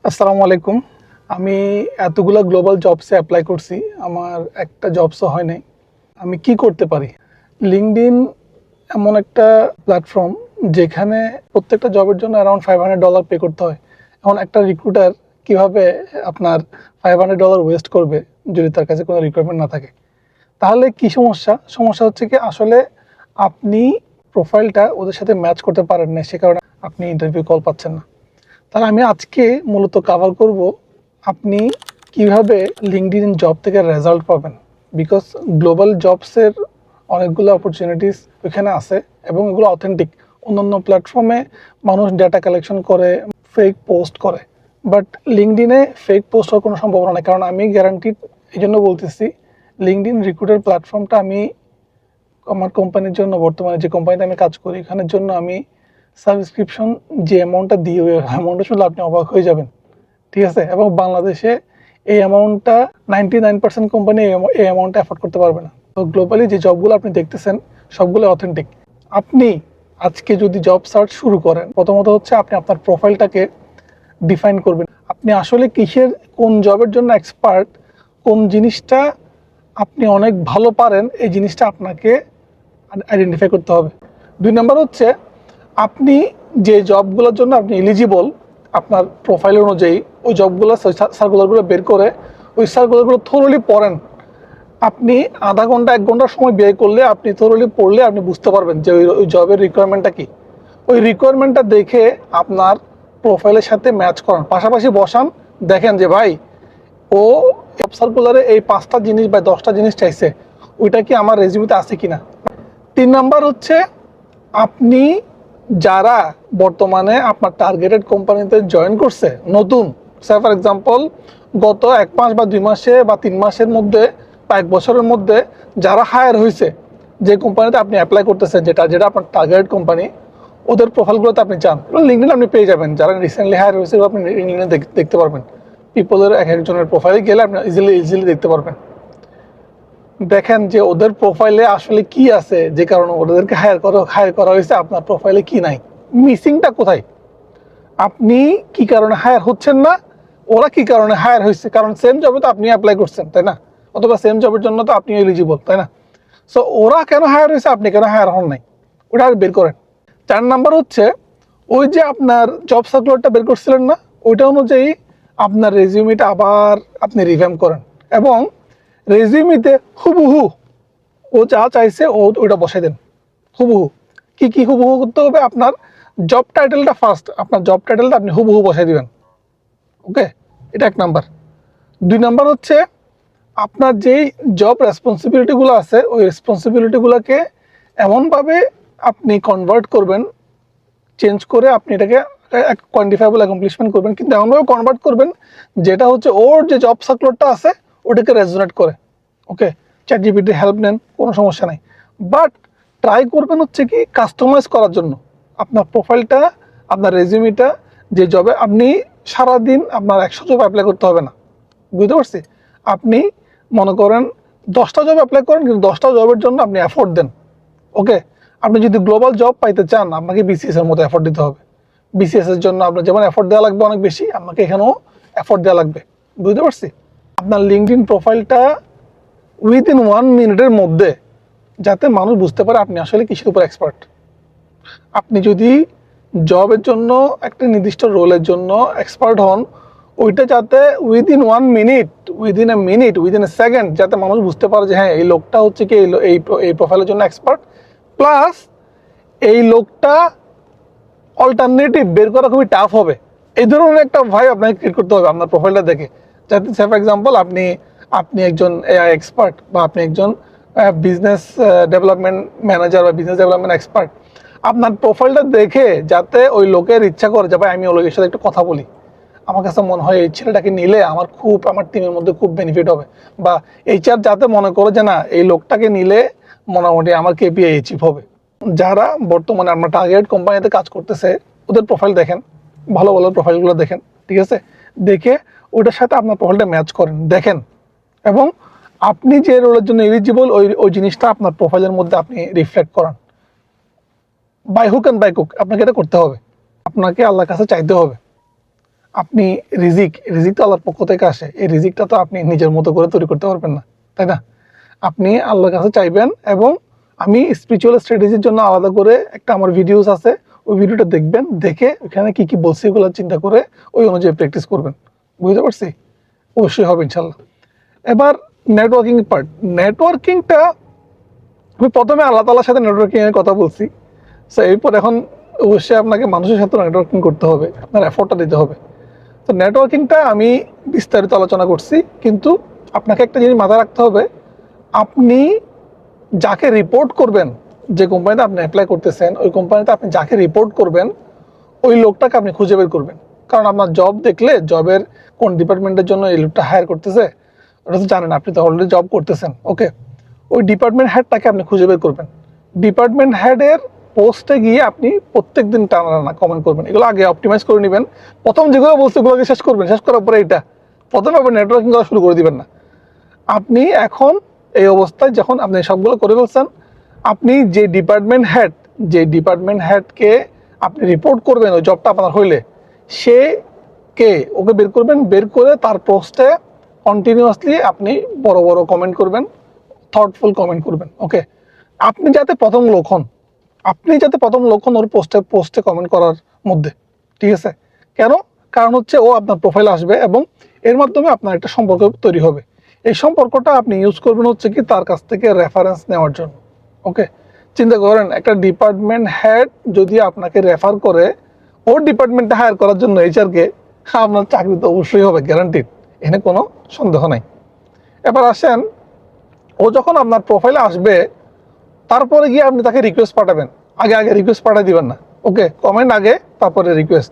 আসসালামু আলাইকুম। আমি এতগুলা গ্লোবাল জবসে অ্যাপ্লাই করছি, আমার একটা জবসও হয় নাই। আমি কি করতে পারি? লিঙ্কডইন এমন একটা প্ল্যাটফর্ম যেখানে প্রত্যেকটা জবের জন্য অ্যারাউন্ড $500 পে করতে হয়। এখন একটা রিক্রুটার কিভাবে আপনার $500 ওয়েস্ট করবে যদি তার কাছে কোনো রিকোয়ারমেন্ট না থাকে? তাহলে কি সমস্যা? সমস্যা হচ্ছে কি আসলে আপনি প্রোফাইলটা ওদের সাথে ম্যাচ করতে পারেন না, সে কারণে আপনি ইন্টারভিউ কল পাচ্ছেন না। তাহলে আমি আজকে মূলত কভার করব আপনি কিভাবে লিঙ্কডইন জব থেকে রেজাল্ট পাবেন। বিকজ গ্লোবাল জবসের অনেকগুলো অপরচুনিটিস ওইখানে আছে এবং এগুলো অথেন্টিক। অন্যান্য প্ল্যাটফর্মে মানুষ ডেটা কালেকশন করে, ফেক পোস্ট করে, বাট লিঙ্কডইনে ফেক পোস্ট হওয়ার কোনো সম্ভাবনা নেই। কারণ আমি গ্যারান্টিড এই জন্য বলতেছি, লিঙ্কডইন রিক্রুটার প্ল্যাটফর্মটা আমি আমার কোম্পানির জন্য, বর্তমানে যে কোম্পানিতে আমি কাজ করি এখানের জন্য আমি সাবস্ক্রিপশন যে অ্যামাউন্টটা দিই, ওই অ্যামাউন্টটা শুনলে আপনি অবাক হয়ে যাবেন, ঠিক আছে? এবং বাংলাদেশে এই অ্যামাউন্টটা 99% কোম্পানি এই অ্যামাউন্টটা অ্যাফোর্ড করতে পারবে না। তো গ্লোবালি যে জবগুলো আপনি দেখতেছেন সবগুলো অথেন্টিক। আপনি আজকে যদি জব সার্চ শুরু করেন, প্রথমত হচ্ছে আপনি আপনার প্রোফাইলটাকে ডিফাইন করবেন। আপনি আসলে কিসের, কোন জবের জন্য এক্সপার্ট, কোন জিনিসটা আপনি অনেক ভালো পারেন, এই জিনিসটা আপনাকে আইডেন্টিফাই করতে হবে। 2 নাম্বার হচ্ছে আপনি যে জবগুলোর জন্য আপনি এলিজিবল, আপনার প্রোফাইল অনুযায়ী ওই জবগুলো সার্কুলারগুলো বের করে ওই সার্কুলারগুলো থরলি পড়েন। আপনি আধা ঘন্টা 1 ঘন্টার সময় ব্যয় করলে, আপনি থরলি পড়লে আপনি বুঝতে পারবেন যে ওই জবের রিকোয়ারমেন্টটা কী। ওই রিকোয়ারমেন্টটা দেখে আপনার প্রোফাইলের সাথে ম্যাচ করান, পাশাপাশি বসান, দেখেন যে ভাই ও জব সার্কুলারে এই 5টা জিনিস বা 10টা জিনিস চাইছে, ওইটা কি আমার রেজিউমেতে আছে কিনা। 3 নাম্বার হচ্ছে আপনি যারা বর্তমানে আপনার টার্গেটেড কোম্পানিতে জয়েন করছে নতুন, সে ফর এক্সাম্পল গত 1 মাস বা 2 মাসে বা 3 মাসের মধ্যে বা 1 বছরের মধ্যে যারা হায়ার হয়েছে, যে কোম্পানিতে আপনি অ্যাপ্লাই করতেছেন, যেটা আপনার টার্গেটেড কোম্পানি, ওদের প্রোফাইলগুলোতে আপনি চান, লিঙ্কডইন আপনি পেয়ে যাবেন। যারা রিসেন্টলি হায়ার হয়েছে আপনি লিঙ্কডইনে দেখতে পারবেন। পিপলের এক একজনের প্রোফাইলে গেলে আপনি ইজিলি দেখতে পারবেন। দেখেন যে ওদের প্রোফাইলে আসলে কি আছে, যে কারণে ওদেরকে হায়ার করা হয়েছে, আপনার প্রোফাইলে কি নাই, মিসিংটা কোথায়, আপনি কি কারণে হায়ার হচ্ছেন না, ওরা কি কারণে হায়ার হয়েছে। কারণ সেম জবে তো আপনি অ্যাপ্লাই করছেন, তাই না? অথবা সেম জবের জন্য তো আপনি এলিজিবল, তাই না? সো ওরা কেন হায়ার হয়েছে, আপনি কেন হায়ার হন নাই, ওটা বের করেন। 4 নাম্বার হচ্ছে ওই যে আপনার জব সার্কুলারটা বের করছিলেন না, ওইটা অনুযায়ী আপনার রেজিউমিটা আবার আপনি রিভ্যাম্প করেন এবং রেজিউমিতে হুবহু ও যা চাইছে ওইটা বসাই দেন। হুবহু কি হুবহু করতে হবে? আপনার জব টাইটেলটা ফার্স্ট, আপনার জব টাইটেলটা আপনি হুবহু বসাই দিবেন। ওকে, এটা 1 নাম্বার। 2 নাম্বার হচ্ছে আপনার যেই জব রেসপন্সিবিলিটিগুলো আছে, ওই রেসপন্সিবিলিটিগুলোকে এমনভাবে আপনি কনভার্ট করবেন, চেঞ্জ করে আপনি এটাকে কোয়ান্টিফাইবল অ্যাকমপ্লিশমেন্ট করবেন, কিন্তু এমনভাবে কনভার্ট করবেন যেটা হচ্ছে ওর যে জব সার্কুলারটা আছে ওটাকে রেজোনেট করে। ওকে, চ্যাটজিপিটির হেল্প নেন, কোনো সমস্যা নাই, বাট ট্রাই করবেন হচ্ছে কি কাস্টমাইজ করার জন্য আপনার প্রোফাইলটা, আপনার রেজিউমিটা। যে জবে আপনি সারাদিন আপনার 100 জব অ্যাপ্লাই করতে হবে না, বুঝতে পারছি? আপনি মনে করেন 10টা জব অ্যাপ্লাই করেন, কিন্তু 10টা জবের জন্য আপনি এফোর্ট দেন। ওকে, আপনি যদি গ্লোবাল জব পাইতে চান আপনাকে বিসিএস এর মতো এফোর্ট দিতে হবে। বিসিএস এর জন্য আপনার যেমন এফোর্ট দেওয়া লাগবে অনেক বেশি, আপনাকে এখানেও এফোর্ট দেওয়া লাগবে, বুঝতে পারছি? আপনার লিঙ্কডইন প্রোফাইলটা উইদিন 1 মিনিটের মধ্যে যাতে মানুষ বুঝতে পারে আপনি আসলে কিসের উপর এক্সপার্ট। আপনি যদি জবের জন্য একটা নির্দিষ্ট রোলের জন্য এক্সপার্ট হন, ওইটা যাতে within 1 minute, within a minute, within a second যাতে মানুষ বুঝতে পারে যে হ্যাঁ এই লোকটা হচ্ছে কি এই প্রোফাইলের জন্য এক্সপার্ট। প্লাস এই লোকটা অল্টারনেটিভ বের করা খুবই টাফ হবে, এই ধরনের একটা ভাই আপনাকে ক্রিয়েট করতে হবে আপনার প্রোফাইলটা দেখে। যাতে সে ফর এক্সাম্পল আপনি একজন এআই এক্সপার্ট বা আপনি একজন বিজনেস ডেভেলপমেন্ট ম্যানেজার বা বিজনেস ডেভেলপমেন্ট এক্সপার্ট, আপনার প্রোফাইলটা দেখে যাতে ওই লোকের ইচ্ছা করে যে ভাই আমি ওই লোকের সাথে একটু কথা বলি, আমার কাছে মনে হয় এই ছেলেটাকে নিলে আমার টিমের মধ্যে খুব বেনিফিট হবে, বা এইচআর যাতে মনে করে যে না এই লোকটাকে নিলে মোটামুটি আমার কেপিআই অ্যাচিভ হবে। যারা বর্তমানে আমরা টার্গেট কোম্পানিতে কাজ করতেছে ওদের প্রোফাইল দেখেন, ভালো ভালো প্রোফাইলগুলো দেখেন, ঠিক আছে? দেখে ওইটার সাথে আপনার প্রোফাইলটা ম্যাচ করেন, দেখেন, এবং আপনি যে রোলের জন্য এলিজিবল ওই জিনিসটা আপনার প্রোফাইলের মধ্যে আপনি রিফ্লেক্ট করান। বাই হুক অ্যান্ড বাই কুক আপনাকে এটা করতে হবে, আপনাকে আল্লাহর কাছে চাইতে হবে। আপনি রিজিক তো আল্লাহর পক্ষ থেকে আসে, এই রিজিকটা তো আপনি নিজের মতো করে তৈরি করতে পারবেন না, তাই না? আপনি আল্লাহর কাছে চাইবেন, এবং আমি স্পিরিচুয়াল স্ট্র্যাটেজির জন্য আলাদা করে একটা আমার ভিডিওস আছে, ওই ভিডিওটা দেখবেন, দেখে ওখানে কি কি বলছি এগুলো চিন্তা করে ওই অনুযায়ী প্র্যাকটিস করবেন। বুঝতে পারছি? অবশ্যই হবে ইনশাল্লাহ। এবার নেটওয়ার্কিং পার্ট, নেটওয়ার্কিংটা আমি প্রথমে আল্লাহ তাআলার সাথে নেটওয়ার্কিং এর কথা বলছি। সো এরপর এখন অবশ্যই আপনাকে মানুষের সাথে নেটওয়ার্কিং করতে হবে, আপনার এফোর্টটা দিতে হবে। তো নেটওয়ার্কিংটা আমি বিস্তারিত আলোচনা করছি, কিন্তু আপনাকে একটা জিনিস মাথায় রাখতে হবে, আপনি যাকে রিপোর্ট করবেন, যে কোম্পানিতে আপনি অ্যাপ্লাই করতেছেন, ওই কোম্পানিতে আপনি যাকে রিপোর্ট করবেন ওই লোকটাকে আপনি খুঁজে বের করবেন। কারণ আপনার জব দেখলে, জবের কোন ডিপার্টমেন্টের জন্য এই লোকটা হায়ার করতেছে ওটা তো জানেন, আপনি তো অলরেডি জব করতেছেন। ওকে, ওই ডিপার্টমেন্ট হেডটাকে আপনি খুঁজে বের করবেন। ডিপার্টমেন্ট হেডের পোস্টে গিয়ে আপনি প্রত্যেক দিন টানা কমেন্ট করবেন। এগুলো আগে অপটিমাইজ করে নেবেন। প্রথম যেগুলো বলছে ওগুলোকে শেষ করবেন, শেষ করার পরে এটা প্রথমে আপনি নেটওয়ার্কিং করা শুরু করে দিবেন না। আপনি এখন এই অবস্থায় যখন আপনি সবগুলো করে ফেলছেন, আপনি যে ডিপার্টমেন্ট হেডকে আপনি রিপোর্ট করবেন ওই জবটা আপনার হইলে, সে কে ওকে বের করবেন, বের করে তার পোস্টে কন্টিনিউয়াসলি আপনি বড় বড় কমেন্ট করবেন, থটফুল কমেন্ট করবেন। ওকে, আপনি যাতে প্রথম লোক হন ওর পোস্টে কমেন্ট করার মধ্যে, ঠিক আছে? কেন? কারণ হচ্ছে ও আপনার প্রোফাইল আসবে এবং এর মাধ্যমে আপনার একটা সম্পর্ক তৈরি হবে। এই সম্পর্কটা আপনি ইউজ করবেন হচ্ছে কি তার কাছ থেকে রেফারেন্স নেওয়ার জন্য। ওকে, চিন্তা করেন একটা ডিপার্টমেন্ট হেড যদি আপনাকে রেফার করে ওর ডিপার্টমেন্টে হায়ার করার জন্য এইচআরকে, আপনার চাকরি তো অবশ্যই হবে, গ্যারান্টিড, এখানে কোনো সন্দেহ নাই। এবার আসেন, ও যখন আপনার প্রোফাইলে আসবে তারপরে গিয়ে আপনি তাকে রিকোয়েস্ট পাঠাবেন, আগে রিকোয়েস্ট পাঠিয়ে দিবেন না। ওকে, কমেন্ট আগে তারপরে রিকোয়েস্ট।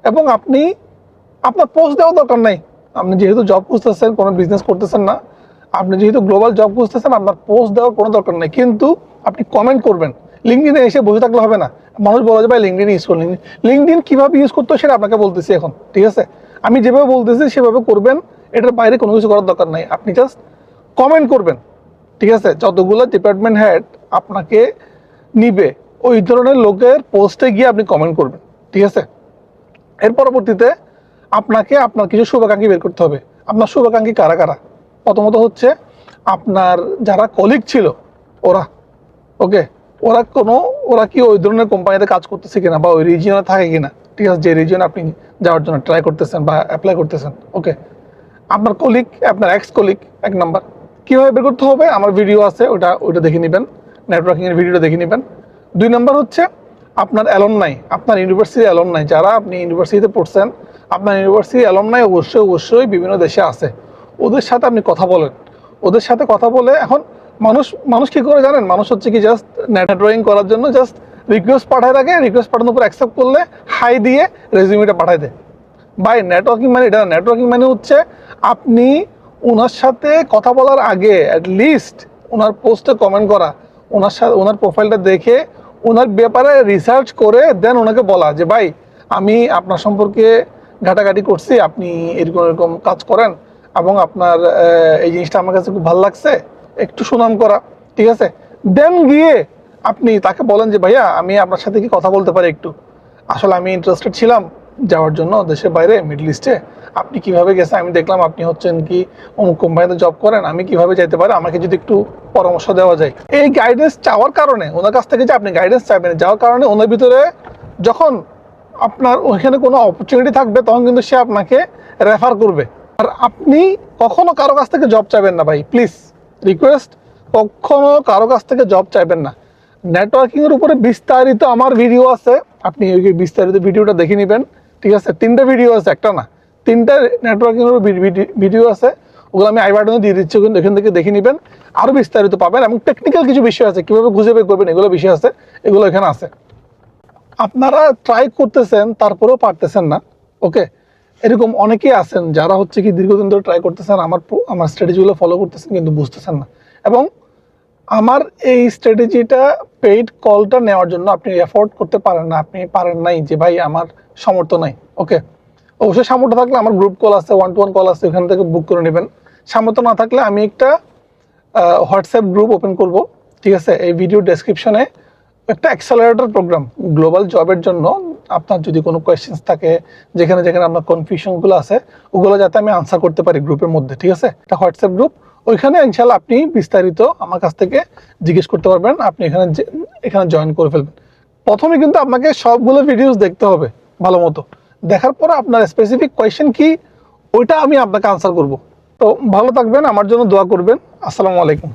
এবং আপনি আপনার পোস্ট দেওয়ার দরকার নাই, আপনি যেহেতু জব খুঁজতেছেন, কোনো বিজনেস করতেছেন না, আপনি যেহেতু গ্লোবাল জব খুঁজতেছেন, আপনার পোস্ট দেওয়ার কোনো দরকার নেই, কিন্তু আপনি কমেন্ট করবেন। লিঙ্কডিনে এসে বসে থাকলে হবে না। মানুষ বলে যে ভাই লিঙ্কডিন ইউজ করুন, লিঙ্কডিন কীভাবে ইউজ করতে সেটা আপনাকে বলতেছি এখন, ঠিক আছে? আমি যেভাবে বলতেছি সেভাবে করবেন, এটার বাইরে কোনো কিছু করার দরকার নাই, আপনি জাস্ট কমেন্ট করবেন, ঠিক আছে? যতগুলো ডিপার্টমেন্ট হেড আপনাকে নিবে ওই ধরনের লোকের পোস্টে গিয়ে আপনি কমেন্ট করবেন, ঠিক আছে? এর পরবর্তীতে আপনাকে আপনার কিছু শুভাকাঙ্ক্ষী বের করতে হবে। আপনার শুভাকাঙ্ক্ষী কারা কারা? প্রথমত হচ্ছে আপনার যারা কলিগ ছিল ওরা। ওকে, ওরা কি ওই ধরনের কোম্পানিতে কাজ করতেছে কিনা বা ওই রিজিয়নে থাকে কিনা, ঠিক আছে? যে রিজিয়নে আপনি যাওয়ার জন্য ট্রাই করতেছেন বা অ্যাপ্লাই করতেছেন। ওকে, আপনার কলিগ, আপনার এক্স কলিগ, এক নাম্বার। কীভাবে বের করতে হবে? আমার ভিডিও আছে, ওইটা দেখে নেবেন, নেটওয়ার্কিংয়ের ভিডিওটা দেখে নেবেন। 2 নাম্বার হচ্ছে আপনার অ্যালমনাই, আপনার ইউনিভার্সিটির অ্যালমনাই, যারা আপনি ইউনিভার্সিটিতে পড়ছেন, আপনার ইউনিভার্সিটির অ্যালমনাই অবশ্যই বিভিন্ন দেশে আছে, ওদের সাথে আপনি কথা বলেন। ওদের সাথে কথা বলে, এখন মানুষ কী করে জানেন? মানুষ হচ্ছে কি জাস্ট নেটওয়ার্কিং করার জন্য জাস্ট রিকোয়েস্ট পাঠায় রাখে, রিকোয়েস্ট পাঠানোর পর অ্যাকসেপ্ট করলে হাই দিয়ে রেজিউমিটা পাঠায় দেয়। বাই নেটওয়ার্কিং মানে এটা, নেটওয়ার্কিং মানে হচ্ছে আপনি ওনার সাথে কথা বলার আগে অ্যাটলিস্ট ওনার পোস্টে কমেন্ট করা, ওনার প্রোফাইলটা দেখে ওনার ব্যাপারে রিসার্চ করে দেন ওনাকে বলা যে ভাই আমি আপনার সম্পর্কে ঘাটাঘাটি করছি, আপনি এরকম কাজ করেন এবং আপনার এই জিনিসটা আমার কাছে খুব ভালো লাগছে, একটু সুনাম করা, ঠিক আছে? দেন গিয়ে আপনি তাকে বলেন যে ভাইয়া আমি আপনার সাথে কি কথা বলতে পারি একটু, আসলে আমি ইন্টারেস্টেড ছিলাম যাওয়ার জন্য দেশের বাইরে, মিডল ইস্টে। আপনি কিভাবে গেছেন, আমি দেখলাম আপনি হচ্ছেন কি অমুক কোম্পানিতে জব করেন, আমি কিভাবে যেতে পারি, আমাকে যদি একটু পরামর্শ দেওয়া যায়। এই গাইডেন্স চাওয়ার কারণে, ওনার কাছ থেকে যে আপনি গাইডেন্স চাইবেন, যাওয়ার কারণে ওনার ভিতরে যখন আপনার ওইখানে কোনো অপরচুনিটি থাকবে তখন কিন্তু সে আপনাকে রেফার করবে। আর আপনি কখনো কারো কাছ থেকে জব চাইবেন না ভাই, প্লিজ রিকোয়েস্ট, কখনো কারো কাছ থেকে জব চাইবেন না। নেটওয়ার্কিংয়ের উপরে বিস্তারিত আমার ভিডিও আছে, আপনি ওই বিস্তারিত ভিডিওটা দেখে নেবেন, ঠিক আছে? 3টা ভিডিও আছে, একটা না, 3টা নেটওয়ার্কিংয়ের ভিডিও আছে, ওগুলো আমি আই বাটনে দিয়ে দিচ্ছি, কিন্তু এখান থেকে দেখে নেবেন, আরও বিস্তারিত পাবেন। এবং টেকনিক্যাল কিছু বিষয় আছে, কীভাবে খুঁজে বের করবেন এগুলো বিষয় আছে, এগুলো এখানে আছে। আপনারা ট্রাই করতেছেন তারপরেও পারতেছেন না, ওকে? এরকম অনেকেই আছেন যারা হচ্ছে কি দীর্ঘদিন ধরে ট্রাই করতেছেন, আমার স্ট্র্যাটেজিগুলো ফলো করতেছেন কিন্তু বুঝতেছেন না। এবং আমার এই স্ট্র্যাটেজিটা পেইড কলটা নেওয়ার জন্য আপনি এফোর্ড করতে পারেন না, আপনি পারেন নাই যে ভাই আমার সামর্থ্য নাই। ওকে, অবশ্যই সামর্থ্য থাকলে আমার গ্রুপ কল আছে, 1-to-1 কল আছে, ওখান থেকে বুক করে নেবেন। সামর্থ্য না থাকলে আমি একটা হোয়াটসঅ্যাপ গ্রুপ ওপেন করব, ঠিক আছে? এই ভিডিও ডেসক্রিপশনে একটা অ্যাক্সেলারেটর প্রোগ্রাম গ্লোবাল জবের জন্য আপনার যদি কোনো কোয়েশ্চেন্স থাকে, যেখানে যেখানে আপনার কনফিউশনগুলো আছে, ওগুলো যাতে আমি আনসার করতে পারি গ্রুপের মধ্যে, ঠিক আছে? এটা হোয়াটসঅ্যাপ গ্রুপ, ওইখানে ইনশাল্লাহ আপনি বিস্তারিত আমার কাছ থেকে জিজ্ঞেস করতে পারবেন। আপনি এখানে জয়েন করে ফেলবেন। প্রথমে কিন্তু আপনাকে সবগুলো ভিডিওস দেখতে হবে ভালো মতো, দেখার পর আপনার স্পেসিফিক কোয়েশ্চেন কি ওইটা আমি আপনাকে আনসার করব। তো ভালো থাকবেন, আমার জন্য দোয়া করবেন। আসসালামু আলাইকুম।